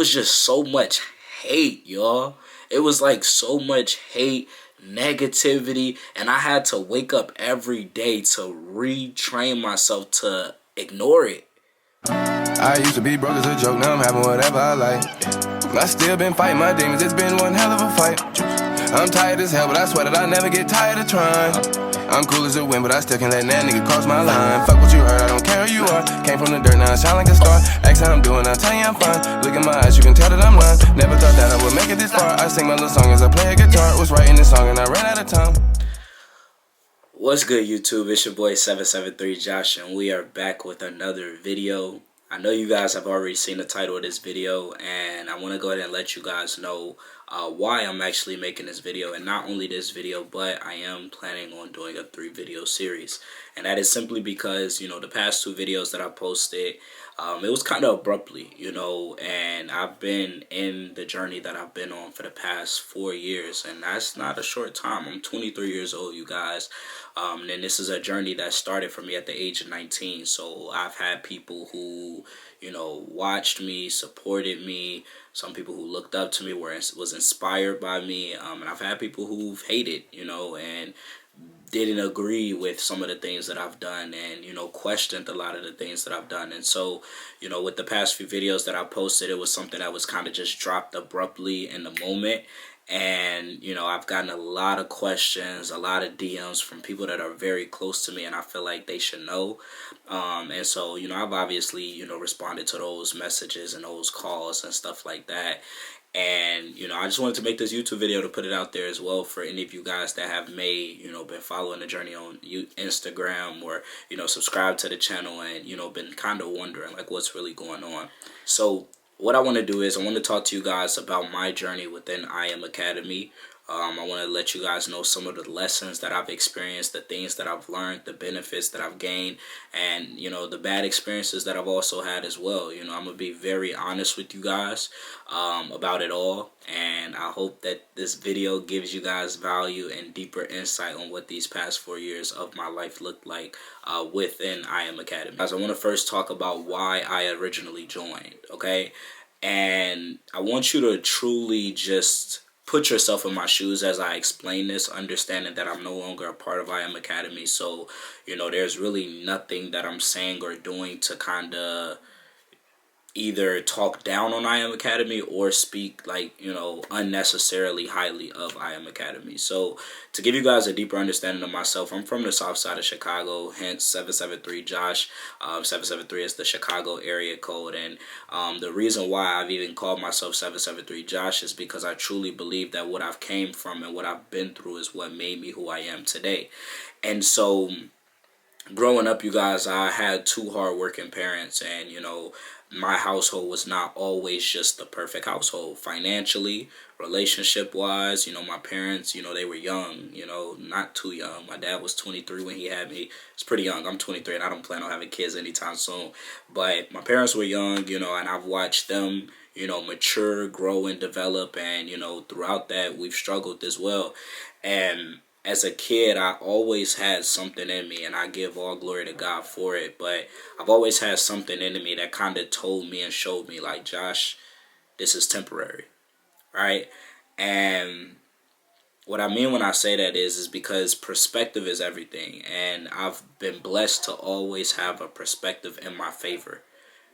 was just so much hate, y'all. It was like so much hate, negativity, and I had to wake up every day to retrain myself to ignore it. I used to be broke as a joke, now I'm having whatever I like. I still been fighting my demons, it's been one hell of a fight. I'm tired as hell, but I swear that I never get tired of trying. I'm cool as a wind, but I still can't let that nigga cross my line. Fuck what you heard, I don't care who you are. Came from the dirt, now I shine like a star. Ask how I'm doing, I'll tell you I'm fine. Look in my eyes, you can tell that I'm lying. Never thought that I would make it this far. I sing my little song as I play a guitar. Was writing this song and I ran out of time. What's good, YouTube? It's your boy 773 Josh, and we are back with another video. I know you guys have already seen the title of this video, and I want to go ahead and let you guys know why I'm actually making this video. And not only this video, but I am planning on doing a 3-video series. And that is simply because, you know, the past 2 videos that I posted, it was kind of abruptly, you know, and I've been in the journey that I've been on for the past 4 years, and that's not a short time. I'm 23 years old, you guys, and this is a journey that started for me at the age of 19, so I've had people who, you know, watched me, supported me, some people who looked up to me, was inspired by me, and I've had people who've hated, you know, and didn't agree with some of the things that I've done, and, you know, questioned a lot of the things that I've done. And so, you know, with the past few videos that I posted, it was something that was kind of just dropped abruptly in the moment. And, you know, I've gotten a lot of questions, a lot of DMs from people that are very close to me, and I feel like they should know. And so, you know, I've obviously, you know, responded to those messages and those calls and stuff like that. And, you know, I just wanted to make this YouTube video to put it out there as well for any of you guys that have been following the journey on Instagram, or, you know, subscribed to the channel and, you know, been kind of wondering, like, what's really going on. So what I want to do is I want to talk to you guys about my journey within I Am Academy. I want to let you guys know some of the lessons that I've experienced, the things that I've learned, the benefits that I've gained, and, you know, the bad experiences that I've also had as well. You know, I'm going to be very honest with you guys about it all, and I hope that this video gives you guys value and deeper insight on what these past 4 years of my life looked like within I Am Academy. Guys, I want to first talk about why I originally joined, okay? And I want you to truly just put yourself in my shoes as I explain this, understanding that I'm no longer a part of I Am Academy. So, you know, there's really nothing that I'm saying or doing to kind of either talk down on I Am Academy or speak, like, you know, unnecessarily highly of I Am Academy. So to give you guys a deeper understanding of myself, I'm from the south side of Chicago, hence 773 Josh. 773 is the Chicago area code, and the reason why I've even called myself 773 Josh is because I truly believe that what I've came from and what I've been through is what made me who I am today. And so growing up, you guys, I had 2 hardworking parents, and, you know, my household was not always just the perfect household financially, relationship wise. You know, my parents, you know, they were young, you know, not too young. My dad was 23 when he had me. It's pretty young. I'm 23 and I don't plan on having kids anytime soon. But my parents were young, you know, and I've watched them, you know, mature, grow, and develop. And, you know, throughout that, we've struggled as well. And as a kid, I always had something in me, and I give all glory to God for it. But I've always had something in me that kind of told me and showed me, like, Josh, this is temporary, right? And what I mean when I say that is because perspective is everything. And I've been blessed to always have a perspective in my favor.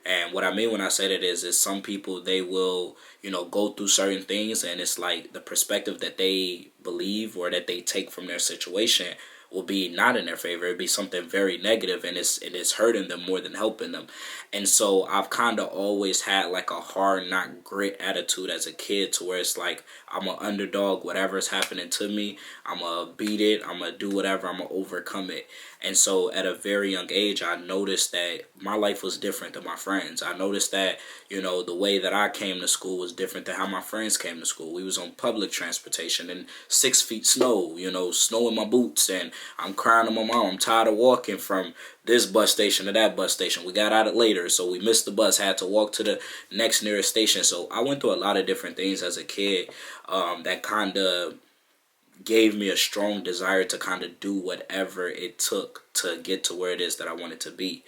And what I mean when I say that is some people, they will, you know, go through certain things, and it's like the perspective that they believe or that they take from their situation will be not in their favor. It'd be something very negative, and it's hurting them more than helping them. And so I've kind of always had like a hard, not grit attitude as a kid, to where it's like I'm an underdog. Whatever's happening to me, I'm going to beat it. I'm going to do whatever. I'm going to overcome it. And so at a very young age, I noticed that my life was different than my friends. I noticed that, you know, the way that I came to school was different than how my friends came to school. We was on public transportation in 6 feet snow, you know, snow in my boots, and I'm crying to my mom. I'm tired of walking from this bus station to that bus station. We got out later, so we missed the bus, had to walk to the next nearest station. So I went through a lot of different things as a kid that kind of gave me a strong desire to kind of do whatever it took to get to where it is that I wanted to be.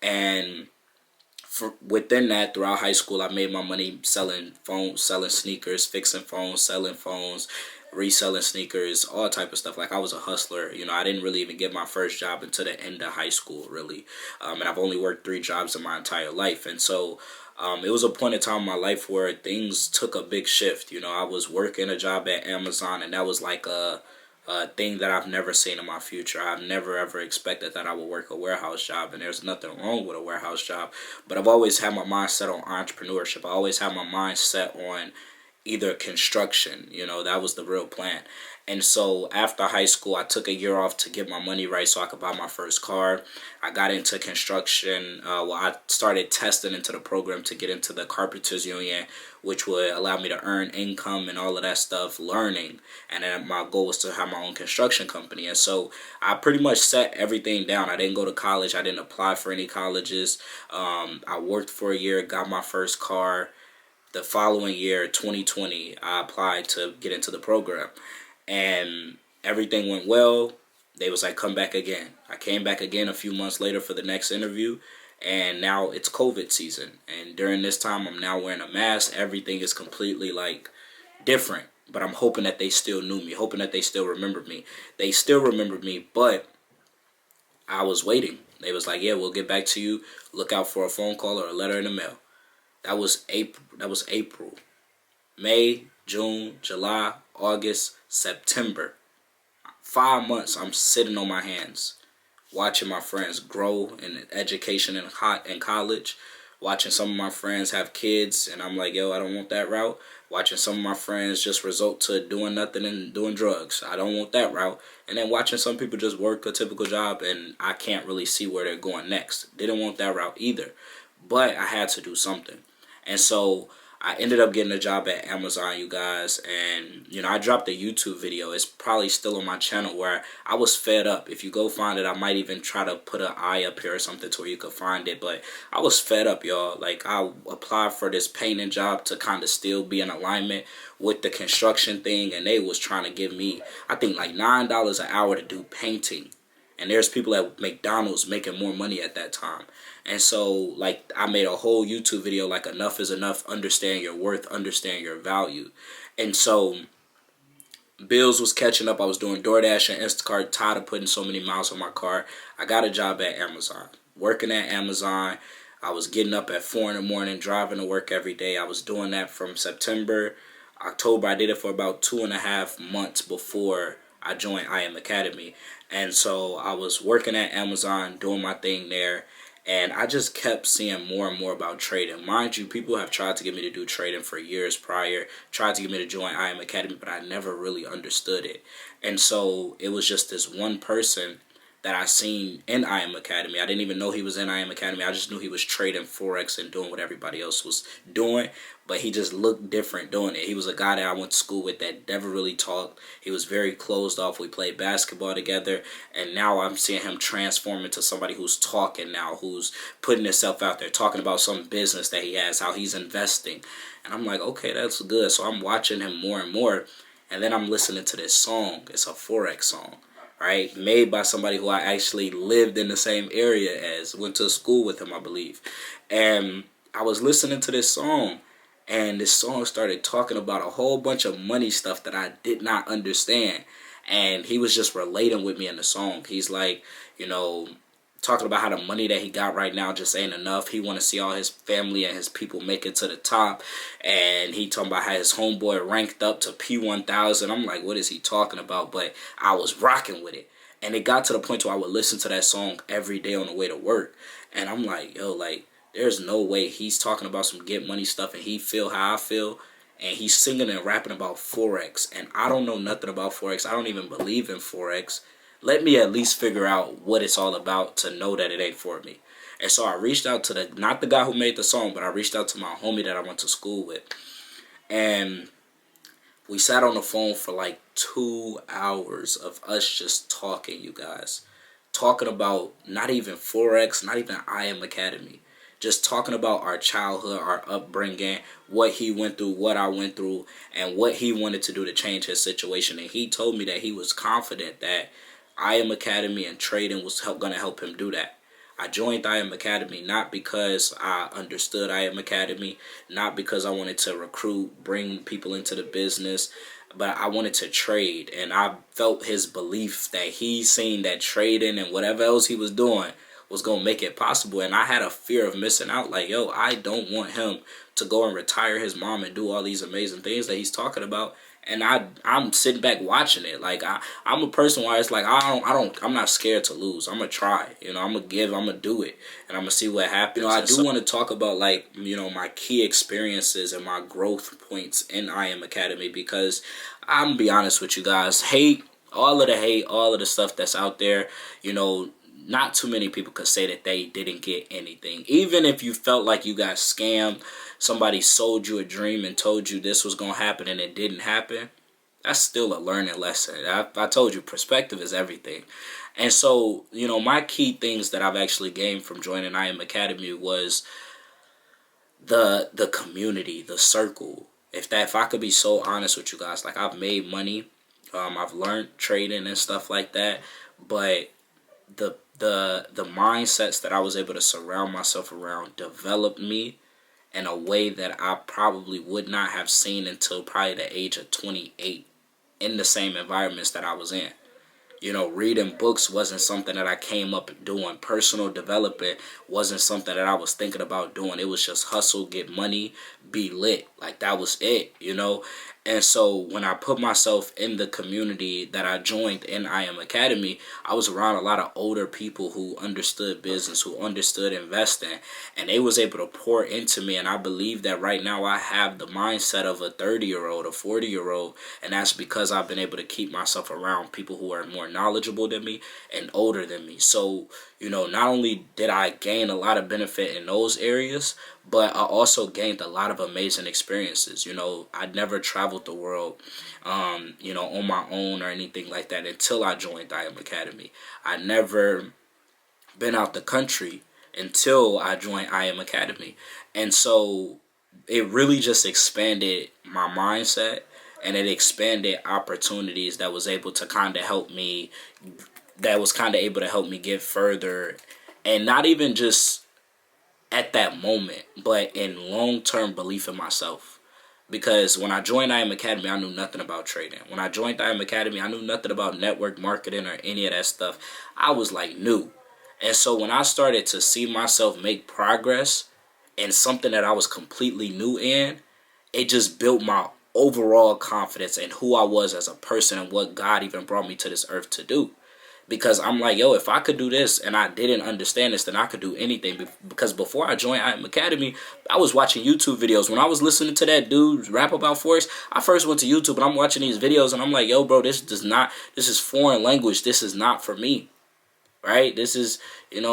And within that, throughout high school, I made my money selling phones, selling sneakers, fixing phones, selling phones, reselling sneakers, all type of stuff. Like, I was a hustler. You know, I didn't really even get my first job until the end of high school, really. And I've only worked 3 jobs in my entire life. And so it was a point in time in my life where things took a big shift. You know, I was working a job at Amazon, and that was like a thing that I've never seen in my future. I've never ever expected that I would work a warehouse job, and there's nothing wrong with a warehouse job. But I've always had my mind set on entrepreneurship. I always had my mind set on either construction. You know, that was the real plan. And so after high school, I took a year off to get my money right so I could buy my first car. I got into construction. I started testing into the program to get into the Carpenters Union, which would allow me to earn income and all of that stuff, learning. And then my goal was to have my own construction company. And so I pretty much set everything down. I didn't go to college. I didn't apply for any colleges. I worked for a year, got my first car. The following year, 2020, I applied to get into the program. And everything went well. They was like, come back again. I came back again a few months later for the next interview. And now it's COVID season. And during this time, I'm now wearing a mask. Everything is completely like different. But I'm hoping that they still knew me. Hoping that they still remembered me. They still remembered me. But I was waiting. They was like, yeah, we'll get back to you. Look out for a phone call or a letter in the mail. That was April. May, June, July, August, September. 5 months I'm sitting on my hands, watching my friends grow in education and college, watching some of my friends have kids, and I'm like, yo, I don't want that route. Watching some of my friends just result to doing nothing and doing drugs. I don't want that route. And then watching some people just work a typical job, and I can't really see where they're going next. Didn't want that route either. But I had to do something. And so I ended up getting a job at Amazon, you guys. And, you know, I dropped a YouTube video. It's probably still on my channel where I was fed up. If you go find it, I might even try to put an eye up here or something to where you could find it. But I was fed up, y'all. Like, I applied for this painting job to kind of still be in alignment with the construction thing. And they was trying to give me, I think, like $9 an hour to do painting. And there's people at McDonald's making more money at that time. And so, like, I made a whole YouTube video, like, enough is enough, understand your worth, understand your value. And so, bills was catching up. I was doing DoorDash and Instacart, tired of putting so many miles on my car. I got a job at Amazon. Working at Amazon, I was getting up at 4 in the morning, driving to work every day. I was doing that from September, October. I did it for about 2.5 months before I joined I Am Academy. And so I was working at Amazon, doing my thing there. And I just kept seeing more and more about trading. Mind you, people have tried to get me to do trading for years prior, tried to get me to join I Am Academy, but I never really understood it. And so it was just this one person that I seen in I Am Academy. I didn't even know he was in I Am Academy. I just knew he was trading Forex and doing what everybody else was doing. But he just looked different doing it. He was a guy that I went to school with that never really talked. He was very closed off. We played basketball together. And now I'm seeing him transform into somebody who's talking now, who's putting himself out there, talking about some business that he has, how he's investing. And I'm like, okay, that's good. So I'm watching him more and more. And then I'm listening to this song. It's a Forex song, right? Made by somebody who I actually lived in the same area as, went to school with him, I believe. And I was listening to this song. And this song started talking about a whole bunch of money stuff that I did not understand. And he was just relating with me in the song. He's like, you know, talking about how the money that he got right now just ain't enough. He want to see all his family and his people make it to the top. And he talking about how his homeboy ranked up to P1000. I'm like, what is he talking about? But I was rocking with it. And it got to the point where I would listen to that song every day on the way to work. And I'm like, yo, like, there's no way he's talking about some get money stuff and he feel how I feel. And he's singing and rapping about Forex. And I don't know nothing about Forex. I don't even believe in Forex. Let me at least figure out what it's all about to know that it ain't for me. And so I reached out to not the guy who made the song, but I reached out to my homie that I went to school with. And we sat on the phone for like 2 hours of us just talking, you guys. Talking about not even Forex, not even I Am Academy. Just talking about our childhood, our upbringing, what he went through, what I went through, and what he wanted to do to change his situation. And he told me that he was confident that I Am Academy and trading was going to help him do that. I joined I Am Academy not because I understood I Am Academy, not because I wanted to recruit, bring people into the business, but I wanted to trade. And I felt his belief that he seen that trading and whatever else he was doing was going to make it possible. And I had a fear of missing out. Like, yo, I don't want him to go and retire his mom and do all these amazing things that he's talking about. And I'm sitting back watching it. Like, I'm a person where it's like, I'm not scared to lose. I'm going to try, I'm going to give, I'm going to do it, and I'm going to see what happens. I do want to talk about, like, my key experiences and my growth points in I Am Academy, because I'm going to be honest with you guys, all of the stuff that's out there, not too many people could say that they didn't get anything. Even if you felt like you got scammed, somebody sold you a dream and told you this was going to happen and it didn't happen, that's still a learning lesson. I told you, perspective is everything. And so, my key things that I've actually gained from joining I Am Academy was the community, the circle. If I could be so honest with you guys, like, I've made money, I've learned trading and stuff like that, but the mindsets that I was able to surround myself around developed me in a way that I probably would not have seen until probably the age of 28 in the same environments that I was in. Reading books wasn't something that I came up doing. Personal development wasn't something that I was thinking about doing. It was just hustle, get money, be lit. Like, that was it, And so when I put myself in the community that I joined in I Am Academy, I was around a lot of older people who understood business, who understood investing, and they was able to pour into me. And I believe that right now I have the mindset of a 30-year-old, a 40-year-old, and that's because I've been able to keep myself around people who are more knowledgeable than me and older than me. So, not only did I gain a lot of benefit in those areas, but I also gained a lot of amazing experiences. I'd never traveled the world, on my own or anything like that until I joined I Am Academy. I never been out the country until I joined I Am Academy. And so it really just expanded my mindset, and it expanded opportunities that was able to kind of help me get further, and not even just at that moment, but in long-term belief in myself. Because when I joined I Am Academy, I knew nothing about trading. When I joined I Am Academy, I knew nothing about network marketing or any of that stuff. I was like new. And so when I started to see myself make progress in something that I was completely new in, it just built my overall confidence in who I was as a person and what God even brought me to this earth to do. Because I'm like, yo, if I could do this and I didn't understand this, then I could do anything. Because before I joined I Am Academy, I was watching YouTube videos. When I was listening to that dude rap about Forex, I first went to YouTube and I'm watching these videos and I'm like, yo, bro, this is foreign language. This is not for me, right? This is, it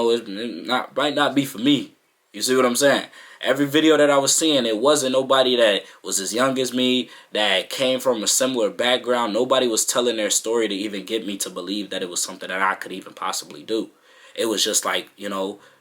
might not be for me. You see what I'm saying? Every video that I was seeing, it wasn't nobody that was as young as me, that came from a similar background. Nobody was telling their story to even get me to believe that it was something that I could even possibly do. It was just like,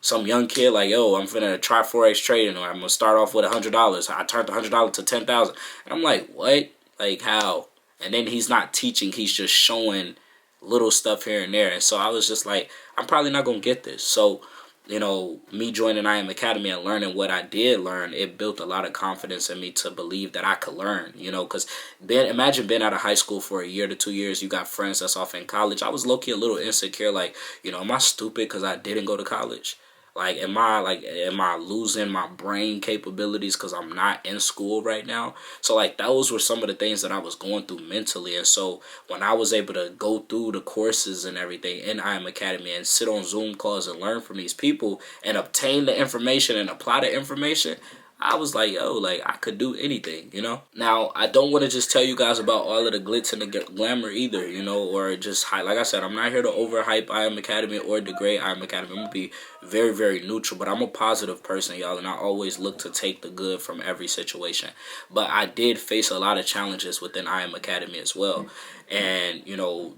some young kid like, yo, I'm finna try Forex trading, or I'm gonna start off with $100. I turned $100 to $10,000. And I'm like, what? Like, how? And then he's not teaching, he's just showing little stuff here and there. And so I was just like, I'm probably not gonna get this. So, me joining I Am Academy and learning what I did learn, it built a lot of confidence in me to believe that I could learn, because imagine being out of high school for a year to 2 years, you got friends that's off in college. I was low-key a little insecure, like, am I stupid because I didn't go to college? Like, am I losing my brain capabilities because I'm not in school right now? So, like, those were some of the things that I was going through mentally. And so when I was able to go through the courses and everything in I Am Academy and sit on Zoom calls and learn from these people and obtain the information and apply the information, I was like, yo, like, I could do anything, Now, I don't want to just tell you guys about all of the glitz and the glamour either, or just hype. Like I said, I'm not here to overhype I Am Academy or degrade I Am Academy. I'm going to be very, very neutral, but I'm a positive person, y'all, and I always look to take the good from every situation. But I did face a lot of challenges within I Am Academy as well. And,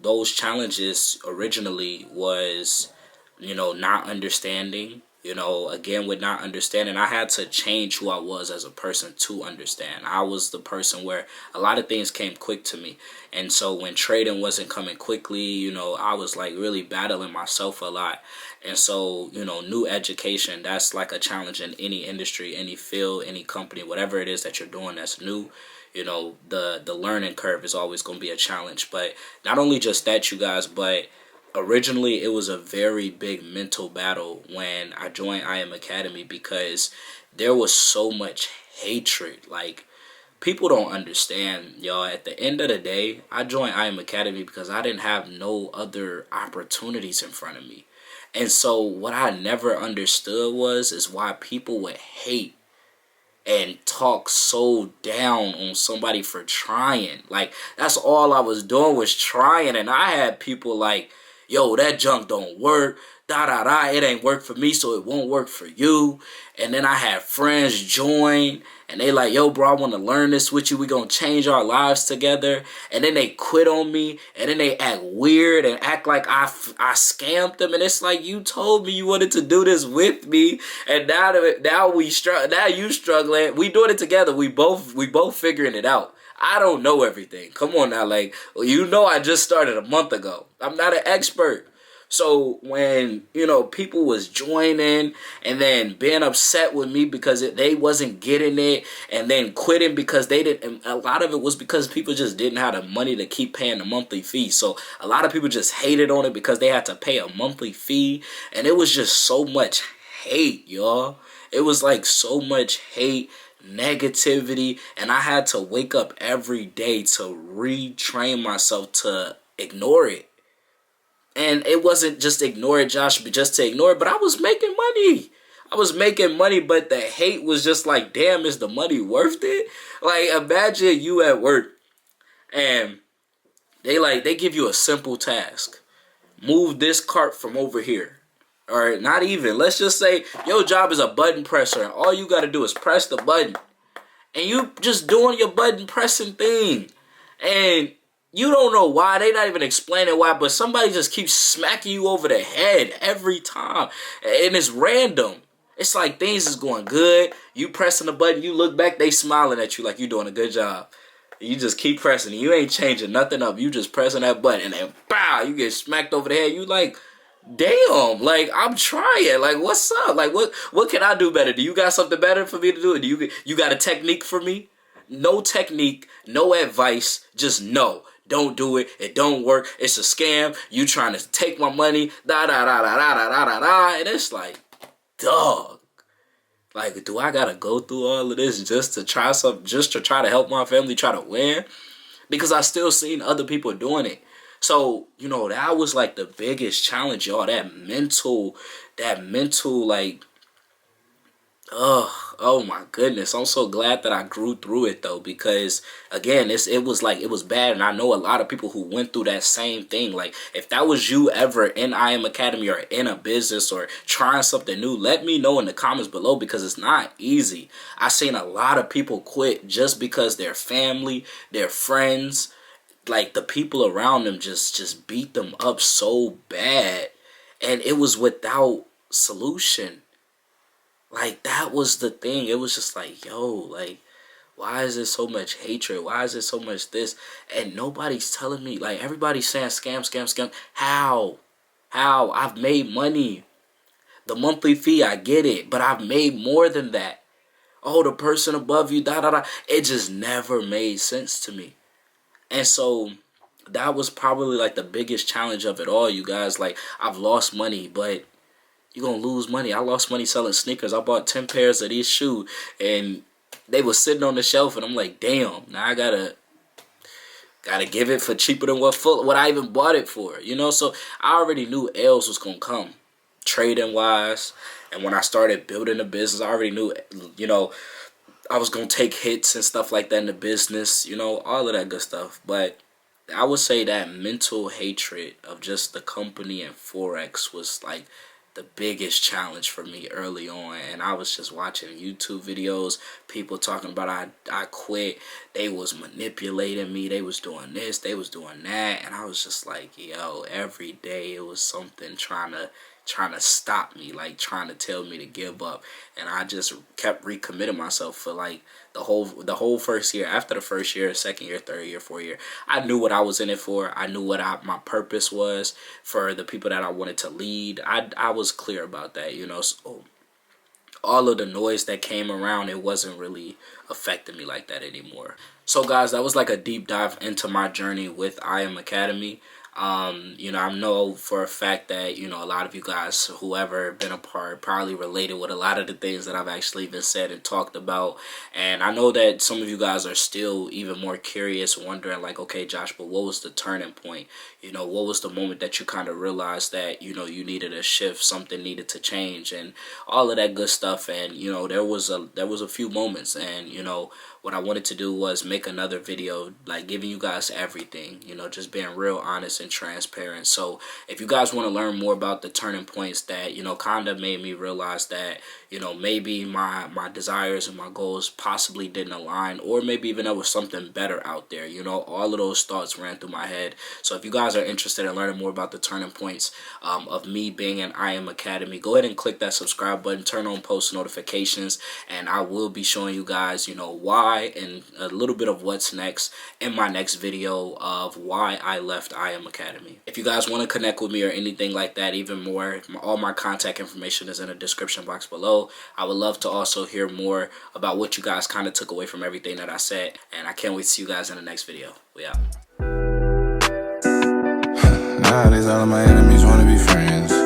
those challenges originally was, not understanding again, with not understanding, I had to change who I was as a person to understand. I was the person where a lot of things came quick to me. And so when trading wasn't coming quickly, I was like really battling myself a lot. And so, new education, that's like a challenge in any industry, any field, any company, whatever it is that you're doing that's new. The learning curve is always going to be a challenge. But not only just that, you guys, but originally it was a very big mental battle when I joined I Am Academy, because there was so much hatred. Like, people don't understand, y'all. At the end of the day, I joined I Am Academy because I didn't have no other opportunities in front of me. And so what I never understood is why people would hate and talk so down on somebody for trying. Like, that's all I was doing was trying. And I had people like, yo, that junk don't work, da da da, it ain't work for me, so it won't work for you. And then I had friends join, and they like, yo, bro, I want to learn this with you, we gonna change our lives together. And then they quit on me, and then they act weird and act like I scammed them. And it's like, you told me you wanted to do this with me, and now you struggling, we doing it together, we both figuring it out. I don't know everything. Come on now, like, I just started a month ago. I'm not an expert. So when, people was joining and then being upset with me because they wasn't getting it, and then quitting because they didn't, and a lot of it was because people just didn't have the money to keep paying the monthly fee. So a lot of people just hated on it because they had to pay a monthly fee, and it was just so much hate, y'all. It was like so much hate, negativity, and I had to wake up every day to retrain myself to ignore it. And it wasn't just ignore it, Josh, but just to ignore it, but I was making money. But the hate was just like, damn, is the money worth it? Like, imagine you at work and they give you a simple task. Move this cart from over here. Or not even. Let's just say your job is a button presser, and all you got to do is press the button. And you just doing your button pressing thing. And you don't know why. They not even explaining why. But somebody just keeps smacking you over the head every time. And it's random. It's like things is going good. You pressing the button. You look back. They smiling at you like you doing a good job. You just keep pressing. You ain't changing nothing up. You just pressing that button. And then, pow, you get smacked over the head. You like, damn, like, I'm trying. Like, what's up? Like, what can I do better? Do you got something better for me to do? Do you got a technique for me? No technique, no advice, just no. Don't do it. It don't work. It's a scam. You trying to take my money. Da da da da da da da da da. And it's like, dog. Like, do I gotta go through all of this just to try something, just to try to help my family try to win? Because I still seen other people doing it. So, that was like the biggest challenge, y'all. That mental, like, oh my goodness. I'm so glad that I grew through it though, because again, it was bad, and I know a lot of people who went through that same thing. Like, if that was you ever in I Am Academy or in a business or trying something new, let me know in the comments below, because it's not easy. I seen a lot of people quit just because their family, their friends, like the people around them just beat them up so bad, and it was without solution. Like, that was the thing. It was just like, yo, like, why is there so much hatred? Why is there so much this? And nobody's telling me. Like, everybody's saying scam, scam, scam. How? I've made money. The monthly fee, I get it. But I've made more than that. Oh, the person above you, da, da, da. It just never made sense to me. And so that was probably like the biggest challenge of it all, you guys. Like, I've lost money, but you're going to lose money. I lost money selling sneakers. I bought 10 pairs of these shoes, and they were sitting on the shelf, and I'm like, damn, now I gotta give it for cheaper than what I even bought it for, So I already knew L's was going to come, trading wise. And when I started building the business, I already knew, I was going to take hits and stuff like that in the business, all of that good stuff. But I would say that mental hatred of just the company and Forex was like the biggest challenge for me early on. And I was just watching YouTube videos, people talking about I quit, they was manipulating me, they was doing this, they was doing that, and I was just like, yo, every day it was something trying to trying to stop me, like trying to tell me to give up. And I just kept recommitting myself for like the whole first year. After the first year, second year, third year, fourth year, I knew what I was in it for. I knew what my purpose was for the people that I wanted to lead. I was clear about that, you know. So all of the noise that came around, it wasn't really affecting me like that anymore. So guys, that was like a deep dive into my journey with I Am Academy. You know, I know for a fact that, you know, a lot of you guys, whoever been a part, probably related with a lot of the things that I've actually been said and talked about. And I know that some of you guys are still even more curious, wondering like, okay, Josh, but what was the turning point? You know, what was the moment that you kind of realized that, you know, you needed a shift, something needed to change, and all of that good stuff. And, you know, there was a few moments, and, you know, what I wanted to do was make another video, like giving you guys everything, you know, just being real honest and transparent. So if you guys want to learn more about the turning points that, you know, kind of made me realize that, you know, maybe my desires and my goals possibly didn't align, or maybe even there was something better out there, you know, all of those thoughts ran through my head. So if you guys are interested in learning more about the turning points of me being in I Am Academy, go ahead and click that subscribe button, turn on post notifications, and I will be showing you guys, you know, why and a little bit of what's next in my next video of why I left I Am Academy. If you guys want to connect with me or anything like that even more, all my contact information is in the description box below. I would love to also hear more about what you guys kind of took away from everything that I said, and I can't wait to see you guys in the next video. We out. Nowadays all of my enemies wanna be friends.